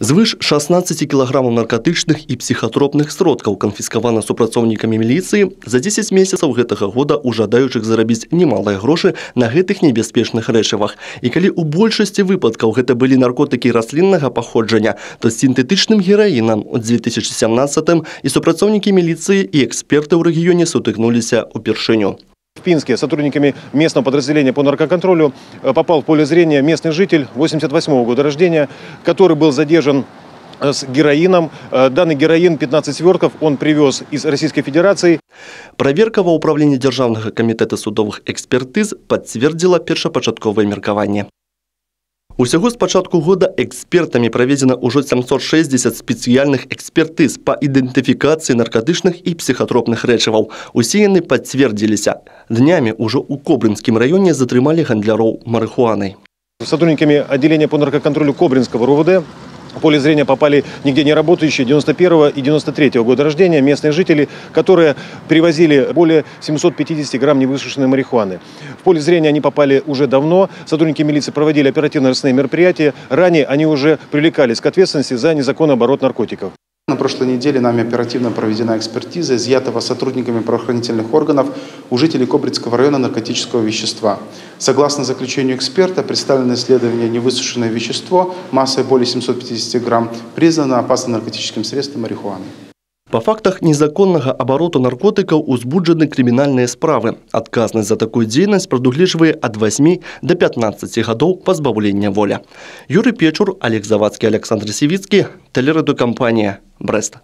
Звыш 16 килограммов наркотычных и психотропных сродкаў канфіскавана супрацоўнікамі міліцыі. За 10 месяцаў гэтага года у жадаючых зарабіць немалыя грошы на гэтых небяспечных рэчывах. І калі ў большасці выпадкаў гэта былі наркотыкі расліннага паходжання, то з сінтэтычным гераінам у 2017-м і супрацоўнікі міліцыі і эксперты ў рэгіёне сутыкнуліся ўпершыню. В Пинске сотрудниками местного подразделения по наркоконтролю попал в поле зрения местный житель 88-го года рождения, который был задержан с героином. Данный героин 15 свертков он привез из Российской Федерации. Проверка ва ўправленні Дзяржаўнага камітэта судовых экспертыз пацвердзіла першапачатковае меркаванне. Усяго з пачатку года экспертамі праведзена ўжо 760 спецыяльных экспертыз па ідэнтыфікацыі наркотычных і псіхатропных рэчываў. Усе яны пацвердзіліся. Днямі ўжо ў Кобрынскім раёне затрымалі гандляроў марыхуанай. Сотрудниками отделения по наркоконтролю Кобринского РУВД в поле зрения попали нигде не работающие 91 и 93 года рождения местные жители, которые привозили более 750 грамм невысушенной марихуаны. В поле зрения они попали уже давно. Сотрудники милиции проводили оперативно-розыскные мероприятия. Ранее они уже привлекались к ответственности за незаконный оборот наркотиков. На прошлой неделе нами оперативно проведена экспертиза изъятого сотрудниками правоохранительных органов у жителей Кобринского района наркотического вещества. Согласно заключению эксперта, представленное исследование невысушенное вещество массой более 750 грамм признано опасным наркотическим средством марихуаны. Па фактах незаконнага абароту наркотыкаў узбуджаны крымінальныя справы. Адказнасць за такую дзейнасць прадугледжвае ад 8 до 15 гадоў пазбаўлення воля. Юрый Печур, Олег Завадскі, Александр Сівіцкі, тэлерадыёкампанія Брэст.